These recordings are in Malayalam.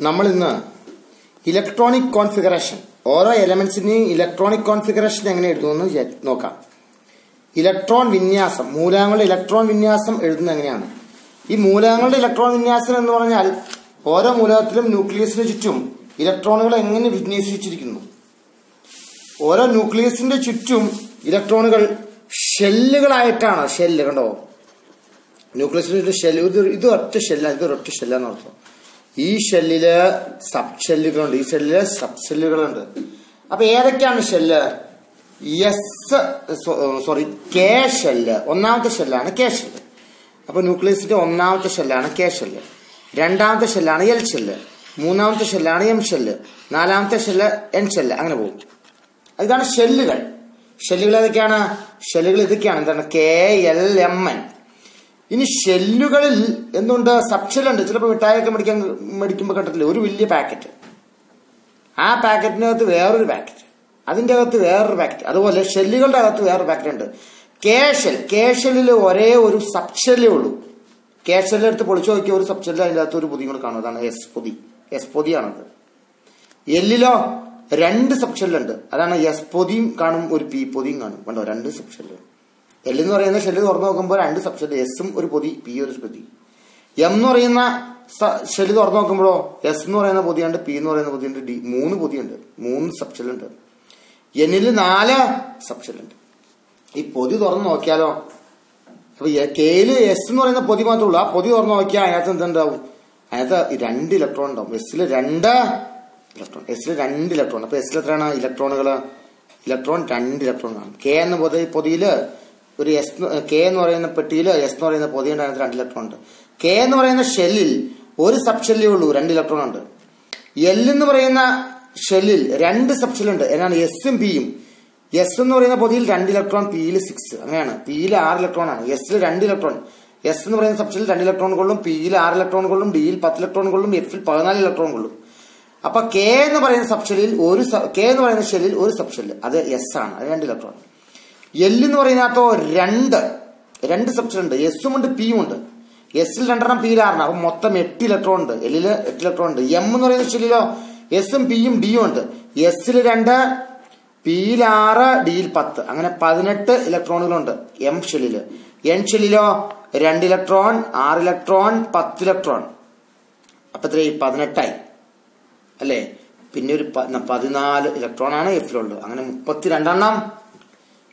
നമ്മൾ ഇന്ന് ഇലക്ട്രോണിക് കോൺഫിഗറേഷൻ ഓരോ എലമെന്റ്സിന്റെയും ഇലക്ട്രോണിക് കോൺഫിഗറേഷൻ എങ്ങനെ എഴുതുമെന്ന് നോക്കാം. ഇലക്ട്രോൺ വിന്യാസം, മൂലകങ്ങളുടെ ഇലക്ട്രോൺ വിന്യാസം എഴുതുന്നത് എങ്ങനെയാണ്? ഈ മൂലകങ്ങളുടെ ഇലക്ട്രോൺ വിന്യാസം എന്ന് പറഞ്ഞാൽ ഓരോ മൂലകത്തിലും ന്യൂക്ലിയസിന് ചുറ്റും ഇലക്ട്രോണുകൾ എങ്ങനെ വിന്യസിച്ചിരിക്കുന്നു. ഓരോ ന്യൂക്ലിയസിന്റെ ചുറ്റും ഇലക്ട്രോണുകൾ ഷെല്ലുകളായിട്ടാണ്. ഷെല്ല് കണ്ടോ, ന്യൂക്ലിയസിന്റെ ഷെല്ല്, ഇത് ഒറ്റ ഷെല്ലാണ്, ഇതൊരൊറ്റ ഷെല്ലാന്ന് അർത്ഥം. ഈ ഷെല്ലില് സബ് ഷെല്ലുകളുണ്ട്, ഈ ഷെല്ലില് സബ് ഷെല്ലുകളുണ്ട്. അപ്പൊ ഏതൊക്കെയാണ് ഷെല്ല്? കെ ഷെല്ല്, ഒന്നാമത്തെ ഷെല്ലാണ് കെ ഷെല്ല്. അപ്പൊ ന്യൂക്ലിയസിന്റെ ഒന്നാമത്തെ ഷെല്ലാണ് കെ ഷെല്ല്, രണ്ടാമത്തെ ഷെല്ലാണ് എൽ ഷെല്ല്, മൂന്നാമത്തെ ഷെല്ലാണ് എം ഷെല്ല്, നാലാമത്തെ ഷെല്ല് എൻ ഷെല്ല്, അങ്ങനെ പോകും. ഇതാണ് ഷെല്ലുകൾ. ഷെല്ലുകൾ ഏതൊക്കെയാണ്? ഷെല്ലുകൾ ഇതൊക്കെയാണ്. എന്താണ്? K L M N. ഇനി ഷെല്ലുകളിൽ എന്തുണ്ട്? സബ് ഷെല്ലുണ്ട്. ചിലപ്പോൾ മിഠായിയൊക്കെ മേടിക്കുമ്പോൾ കണ്ടിട്ടില്ലേ ഒരു വലിയ പാക്കറ്റ്, ആ പാക്കറ്റിനകത്ത് വേറൊരു പാക്കറ്റ്, അതിന്റെ അകത്ത് വേറൊരു പാക്കറ്റ്, അതുപോലെ ഷെല്ലുകളുടെ അകത്ത് വേറൊരു പാക്കറ്റ് ഉണ്ട്. കെ ഷെല്ലിൽ ഒരേ ഒരു സബ് ഷെല്ലേ ഉള്ളൂ. കെ ഷെല്ലിൽ എടുത്ത് പൊളിച്ചു നോക്കിയ ഒരു സബ് ഷെല്ലിൽ അതിന്റെ അകത്ത് ഒരു പൊതി കൂടെ കാണും, അതാണ് എസ് പൊതിയാണത്. എല്ലിലോ രണ്ട് സബ് ഷെല്ലുണ്ട്, അതാണ് എസ് പൊതിയും കാണും, ഒരു പി പൊതിയും കാണും. കണ്ടോ, രണ്ട് സബ് ഷെല്ല്. എല്ലെന്ന് പറയുന്ന ഷെല്ല് തുറന്നു നോക്കുമ്പോൾ രണ്ട് സബ് ഷെല്ല്, എസും ഒരു പൊതി, പി ഒരു പൊതി. എം എന്ന് പറയുന്ന ഷെല്ല് തുറന്നു നോക്കുമ്പോഴോ എസ് എന്ന് പറയുന്ന പൊതിയുണ്ട്, പി എന്ന് പറയുന്ന പൊതിയുണ്ട്, ഡി, മൂന്ന് പൊതിയുണ്ട്, മൂന്ന് സബ് ഷെല്ലുണ്ട്. എന്നിൽ 4 സബ് ഷെല്ലുണ്ട്. ഈ പൊതി തുറന്നു നോക്കിയാലോ, അപ്പൊ കെയില് എസ് എന്ന് പറയുന്ന പൊതി മാത്രമേ ഉള്ളൂ. ആ പൊതി തുറന്നു നോക്കിയാൽ അതിനകത്ത് എന്തുണ്ടാവും? അതിനകത്ത് 2 ഇലക്ട്രോൺ ഉണ്ടാവും. എസിൽ 2 ഇലക്ട്രോൺ. അപ്പൊ എസിൽ എത്രയാണ് ഇലക്ട്രോണുകൾ? ഇലക്ട്രോൺ 2 ഇലക്ട്രോൺ കാണും. കെ എന്ന പൊതിയില് ഒരു എസ്, കെ എന്ന് പറയുന്ന പെട്ടിയില് എസ് എന്ന് പറയുന്ന പൊതിയുണ്ട്, അതിനകത്ത് 2 ഇലക്ട്രോൺ ഉണ്ട്. കെ എന്ന് പറയുന്ന ഷെല്ലിൽ ഒരു സബ് ഷെല്ലേ ഉള്ളൂ, 2 ഇലക്ട്രോൺ ഉണ്ട്. എൽ എന്ന് പറയുന്ന ഷെല്ലിൽ 2 സബ് ഷെല്ലുണ്ട്, എന്നാണ് എസും പിയും. എസ് എന്ന് പറയുന്ന പൊതിയിൽ 2 ഇലക്ട്രോൺ, പിയിൽ 6, അങ്ങനെയാണ്. പിയിൽ 6 ഇലക്ട്രോൺ ആണ്, എസിൽ 2 ഇലക്ട്രോൺ. എസ് എന്ന് പറയുന്ന സബ് ഷെല്ലിൽ 2 ഇലക്ട്രോൺ കൊള്ളും, പിയിൽ 6 ഇലക്ട്രോൺ കൊള്ളും, ഡിയിൽ 10 ഇലക്ട്രോൺ കൊള്ളും, എഫിൽ 14 ഇലക്ട്രോൺ കൊള്ളും. അപ്പൊ കെ എന്ന് പറയുന്ന സബ് ഷെല്ലിൽ ഒരു സബ് ഷെല്ല്, അത് എസ് ആണ്, അത് 2 ഇലക്ട്രോൺ. എൽ എന്ന് പറയുന്നതോ 2 സബ് ഷെല്ലുണ്ട്, എസും ഉണ്ട് പിയും ഉണ്ട്. എസിൽ 2 പിയിൽ 6, അപ്പൊ മൊത്തം 8 ഇലക്ട്രോൺ ഉണ്ട്, എല്ലില് 8 ഇലക്ട്രോൺ ഉണ്ട്. എം എന്ന് പറയുന്ന ഷെല്ലിലോ എസും പിയും ഡിയും ഉണ്ട്, എസിൽ 2, പിയിൽ 6, ഡിയിൽ 10, അങ്ങനെ 18 ഇലക്ട്രോണുകളുണ്ട് എം ഷെല്ലില്. എൻ ഷെല്ലിലോ 2 ഇലക്ട്രോൺ, 6 ഇലക്ട്രോൺ, 10 ഇലക്ട്രോൺ. അപ്പൊ എത്രയായി? 18 അല്ലേ? പിന്നെ ഒരു 14 ഇലക്ട്രോൺ ആണ് എഫിലുള്ളത്, അങ്ങനെ 32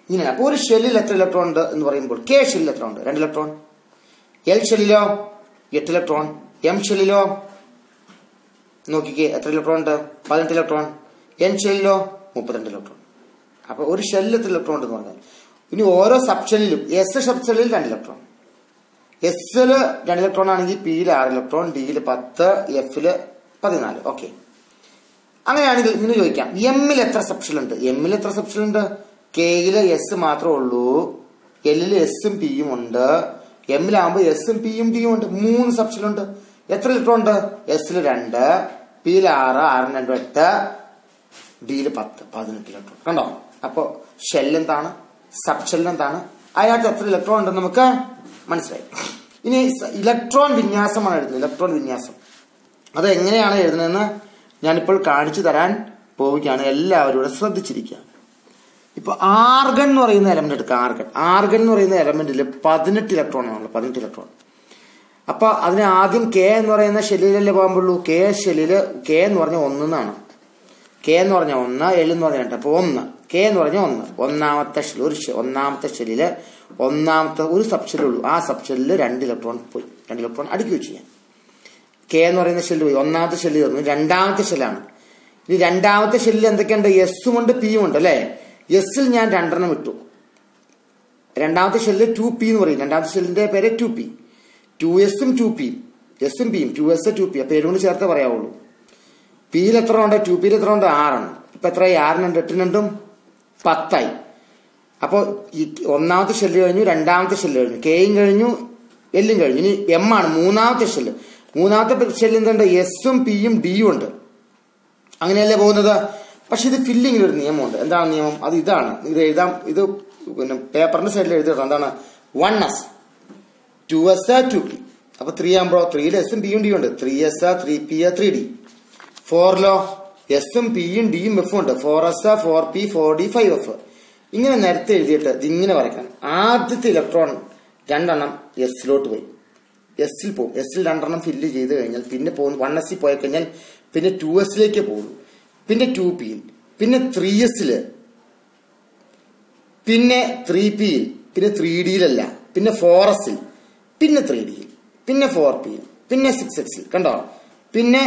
ഇങ്ങനെ. അപ്പൊ ഒരു ഷെല്ലിൽ എത്ര ഇലക്ട്രോൺ ഉണ്ട് എന്ന് പറയുമ്പോൾ കെ ഷെല്ലിൽ എത്ര ഉണ്ട്? 2 ഇലക്ട്രോൺ. എൽ ഷെല്ലിലോ 8 ഇലക്ട്രോൺ. എം ഷെല്ലിലോ നോക്കിക്കേ എത്ര ഇലക്ട്രോൺ ഉണ്ട്? 18 ഇലക്ട്രോൺ. N ഷെല്ലിലോ 32 electron. അപ്പൊ ഒരു ഷെല്ലിൽ എത്ര ഇലക്ട്രോൺ ഉണ്ടെന്ന് പറഞ്ഞാൽ, ഇനി ഓരോ സബ് ഷെല്ലിലും എസ് സബ് ഷെല്ലിൽ 2 ഇലക്ട്രോൺ. എസില് 2 ഇലക്ട്രോൺ ആണെങ്കിൽ പിയിൽ 6 ഇലക്ട്രോൺ, ഡിയിൽ 10, എഫില് 14. ഓക്കെ, അങ്ങനെയാണെങ്കിൽ ഇങ്ങനെ ചോദിക്കാം, എമ്മിൽ എത്ര സബ് ഷെല്ലുണ്ട്? എമ്മിൽ എത്ര സബ് ഷെല്ലുണ്ട്? കെയില് എസ് മാത്രമേ ഉള്ളൂ, എല്ലില് എസും പിയും ഉണ്ട്, എമ്മിലാകുമ്പോൾ എസും പിയും ഡിയും ഉണ്ട്, 3 സബ് ഷെല്ലുണ്ട്. എത്ര ഇലക്ട്രോൺ ഉണ്ട്? എസില് 2, പിയിൽ 6, 6 2 8, ഡിയിൽ 10, 18 ഇലക്ട്രോൺ. കണ്ടോ? അപ്പൊ ഷെല്ലെന്താണ്, സബ് ഷെല്ലെന്താണ്, അതിനകത്ത് എത്ര ഇലക്ട്രോൺ ഉണ്ടെന്ന് നമുക്ക് മനസ്സിലായി. ഇനി ഇലക്ട്രോൺ വിന്യാസമാണ് എഴുതുന്നത്. ഇലക്ട്രോൺ വിന്യാസം അത് എങ്ങനെയാണ് എഴുതുന്നതെന്ന് ഞാനിപ്പോൾ കാണിച്ചു തരാൻ പോവുകയാണ്. എല്ലാവരും ഇവിടെ ശ്രദ്ധിച്ചിരിക്കുക. ഇപ്പൊ ആർഗൺ എന്ന് പറയുന്ന എലമെന്റ് എടുക്കുക. ആർഗൺ എന്ന് പറയുന്ന എലമെന്റിൽ 18 ഇലക്ട്രോൺ ആണല്ലോ, 18 ഇലക്ട്രോൺ. അപ്പൊ അതിന് ആദ്യം കെ എന്ന് പറയുന്ന ഷെല്ലിലല്ലേ പോകാൻ. കെ ഷെല്ലില് കെ എന്ന് പറഞ്ഞ 1 എന്നാണ്. കെ എന്ന് പറഞ്ഞ 1, എൽ എന്ന് പറഞ്ഞ 2. അപ്പൊ 1, കെ എന്ന് പറഞ്ഞ 1, ഒന്നാമത്തെ ഷെല്ല്. ഒന്നാമത്തെ ഷെല്ലില് ഒന്നാമത്തെ ഒരു സബ് ഷെല്ലുള്ളൂ, ആ സബ് ഷെല്ലില് 2 ഇലക്ട്രോൺ പോയി, 2 ഇലക്ട്രോൺ അടുക്കി വെച്ച് ഞാൻ. കെ എന്ന് പറയുന്ന ഷെല്ല് പോയി, ഒന്നാമത്തെ ഷെല്ല് തീർന്നു, രണ്ടാമത്തെ ഷെല്ലാണ്. ഇനി രണ്ടാമത്തെ ഷെല്ലിൽ എന്തൊക്കെയുണ്ട്? എസും ഉണ്ട്, പിയും ഉണ്ട് അല്ലെ. എസിൽ ഞാൻ 2 ഇട്ടു. രണ്ടാമത്തെ ഷെല്ല് 2p എന്ന് പറയും, രണ്ടാമത്തെ ഷെല്ലിന്റെ പേര് 2p. 2എസും 2p, എസും പിയും, 2s 2p. അപ്പൊ 7 കൊണ്ട് ചേർത്ത് പറയാവുള്ളൂ. പിയിൽ എത്ര ഉണ്ട്? 2pയിൽ എത്ര ഉണ്ട്? 6 ആണ്. ഇപ്പൊ എത്രയായി? 6 8 10ആയി. അപ്പൊ ഈ ഒന്നാമത്തെ ഷെല്ല് കഴിഞ്ഞു, രണ്ടാമത്തെ ഷെല്ല് കഴിഞ്ഞു, കെയും കഴിഞ്ഞു, എല്ലും കഴിഞ്ഞു. ഇനി എം ആണ് മൂന്നാമത്തെ ഷെല്ല്. മൂന്നാമത്തെ ഷെല്ല് എന്തുണ്ട്? എസും പിയും ഡിയും ഉണ്ട്. അങ്ങനെയല്ലേ പോകുന്നത്. പക്ഷെ ഇത് ഫില്ലിങ്ങിൽ ഒരു നിയമമുണ്ട്. എന്താണ് നിയമം? അത് ഇതാണ്. ഇത് എഴുതാം, ഇത് പിന്നെ പേപ്പറിന്റെ സൈഡിൽ എഴുതിയിട്ടുണ്ട്. എന്താണ്? 1s 2s 2p. അപ്പൊ 3 ആകുമ്പോ 3ൽ എസും പിയും ഡിയും ഉണ്ട്, 3s 3p 3d. ഫോറിലോ എസും പിയും ഡിയും എഫും ഉണ്ട്. 4s 4p 4d 5f. ഇങ്ങനെ നേരത്തെ എഴുതിയിട്ട് ഇതിങ്ങനെ വരയ്ക്കണം. ആദ്യത്തെ ഇലക്ട്രോൺ 2 എണ്ണം എസിലോട്ട് പോയി, എസിൽ പോകും. എസിൽ 2 എണ്ണം ഫില്ല് ചെയ്ത് കഴിഞ്ഞാൽ പിന്നെ പോകുന്നു 1s പോയി കഴിഞ്ഞാൽ പിന്നെ 2sലേക്ക് പോകുള്ളൂ, പിന്നെ 2pയിൽ, പിന്നെ 3sൽ, പിന്നെ 3pയിൽ, പിന്നെ 3dയിലല്ല, പിന്നെ 4sൽ, പിന്നെ 3dയിൽ, പിന്നെ 4pയിൽ, പിന്നെ 6xൽ കണ്ടോ, പിന്നെ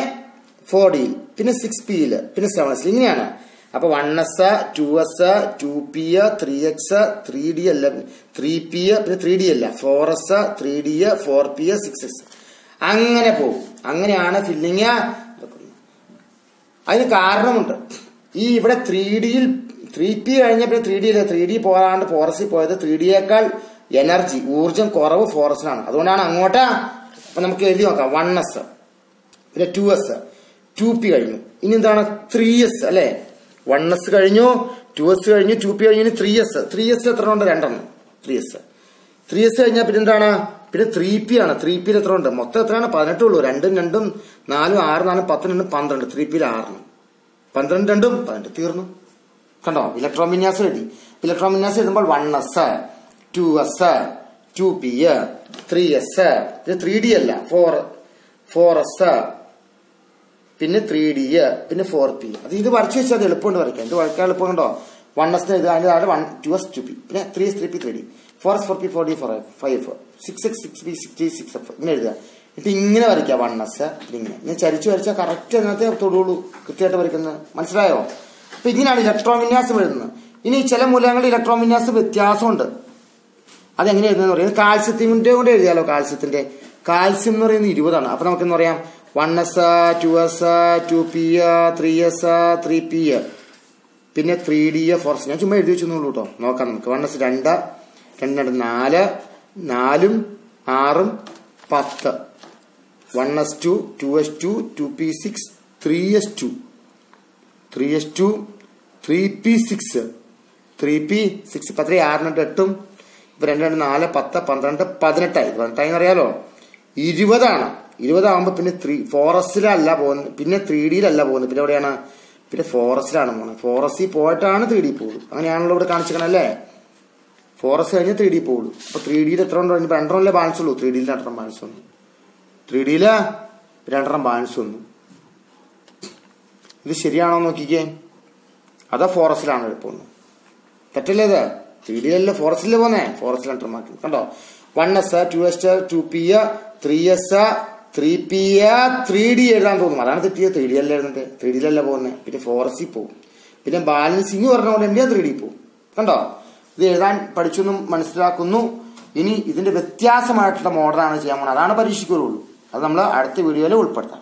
4dയിൽ, പിന്നെ 6pയിൽ, പിന്നെ 7sൽ. ഇങ്ങനെയാണ്. അപ്പൊ 1s 2s 2p 3x 3d അല്ല 3p പിന്നെ 3d അല്ല 4s 3d 4p 6x അങ്ങനെ പോകും. അങ്ങനെയാണ് ഫില്ലിങ്. അതിന് കാരണമുണ്ട്. ഈ ഇവിടെ 3dയിൽ 3p കഴിഞ്ഞ പിന്നെ 3d അല്ല, 3d പോകാണ്ട് 4s പോയത് 3dയേക്കാൾ എനർജി ഊർജം കുറവ് 4sലാണ്. അതുകൊണ്ടാണ് അങ്ങോട്ട്. അപ്പൊ നമുക്ക് എഴുതി നോക്കാം. 1s പിന്നെ 2s 2p കഴിഞ്ഞു. ഇനി എന്താണ് 3s അല്ലെ. 1s കഴിഞ്ഞു, 2s കഴിഞ്ഞു, 2p കഴിഞ്ഞു, ഇനി 3s. 3s എത്ര ഉണ്ട്? 2 എണ്ണം 3s കഴിഞ്ഞാൽ പിന്നെ എന്താണ്? പിന്നെ 3p ആണ്. 3pയിൽ എത്ര ഉണ്ട്? മൊത്തം എത്രയാണ്? 18 ഉള്ളൂ. 2 2 4 6 4 10 2 12. 3pയിൽ 6 12 2 18 തീർന്നു. കണ്ടോ ഇലക്ട്രോൺ വിന്യാസം എഴുതി. ഇലക്ട്രോൺ വിന്യാസം എഴുതുമ്പോൾ 1s 2s 2p 3s പിന്നെ 3d അല്ല 4s പിന്നെ 3d പിന്നെ 4p. അത് ഇത് വരച്ചു വെച്ചാൽ അത് എളുപ്പമുണ്ട് വരയ്ക്കാൻ. ഇത് വരയ്ക്കാൻ എളുപ്പം കണ്ടോ. 1s ഇത് അതിന്റെ താഴെ 2s 2p പിന്നെ 3s 3p 3d 4s 4p 4d 5 6x 6p 6d 6f ഇങ്ങനെ എഴുതുക. എന്നിട്ട് ഇങ്ങനെ വരയ്ക്കുക. 1s ഇങ്ങനെ ചരിച്ചു വരച്ചാൽ കറക്റ്റ് അതിനകത്ത് തൊടുള്ളൂ, കൃത്യമായിട്ട് വരയ്ക്കുന്നത്. മനസ്സിലായോ? അപ്പൊ ഇങ്ങനെയാണ് ഇലക്ട്രോൺ വിന്യാസം എഴുതുന്നത്. ഇനി ചില മൂലകങ്ങളിൽ ഇലക്ട്രോൺ വിന്യാസം വ്യത്യാസമുണ്ട്. അതെങ്ങനെ എഴുതുന്നത് പറയുന്നത് കാൽസ്യത്തിന്റെ കൊണ്ട് എഴുതിയാലോ. കാൽസ്യം എന്ന് പറയുന്നത് 20 ആണ്. അപ്പൊ നമുക്ക് എന്താ പറയാം? 1s 2s 2p 3s 3p പിന്നെ 3d 4s. ഞാൻ ചുമ്മാ എഴുതി വെച്ചെന്നുള്ളൂ കേട്ടോ. നോക്കാം നമുക്ക്. 1s 2 2 4 4 6 10 1s 2 2s 2 2p 6 3s 2 3s 2 3p 6 3p 6 10 6 8 ഇപ്പൊ 2 2 4 10 12 18 18 അറിയാലോ. 20 ആണ്. 20 ആകുമ്പോ പിന്നെ 4sലല്ല പോകുന്നത്, പിന്നെ 3dയിലല്ല പോകുന്നത്, പിന്നെ എവിടെയാണ്? പിന്നെ 4sലാണ് പോകുന്നത്. 4s പോയിട്ടാണ് 3d പോകുള്ളൂ. അങ്ങനെയാണല്ലോ ഇവിടെ കാണിച്ചിരിക്കണം അല്ലേ. 4s കഴിഞ്ഞ് 3d പോകുള്ളൂ. അപ്പൊ 3dയിൽ എത്ര ഉണ്ടോ? 2 എണ്ണല്ലേ ബാലൻസ് ഉള്ളൂ. 3dയിൽ 2 എണ്ണം ബാലൻസ് വന്നു. 3dയില് 2 എണ്ണം ബാലൻസ് വന്നു. ഇത് ശരിയാണോ നോക്കിക്കേ. അതാ 4sലാണ് പോകുന്നത്. തെറ്റല്ലേ ഇത്? 3dയിലല്ലേ 4sലല്ലേ പോന്നേ. 4sൽ 2 എണ്ണം മാറ്റി കണ്ടോ. 1s 2s 2p 3s 3p 3d എഴുതാൻ തോന്നും. അതാണ് തെറ്റിയത്. 3d അല്ല എഴുതുന്നത്. 3dയിലല്ല പോകുന്നത്. പിന്നെ 4s പോകും. പിന്നെ ബാലൻസിങ് പറഞ്ഞുകൊണ്ട് എന്തിനാ 3d പോകും. കണ്ടോ. ഇത് എഴുതാൻ പഠിച്ചെന്നും മനസ്സിലാക്കുന്നു. ഇനി ഇതിന്റെ വ്യത്യാസമായിട്ടുള്ള മോഡലാണ് ചെയ്യാൻ പോകുന്നത്. അതാണ് പരീക്ഷിക്കുള്ളൂ. അത് നമ്മൾ അടുത്ത വീഡിയോയിൽ ഉൾപ്പെടുത്താം.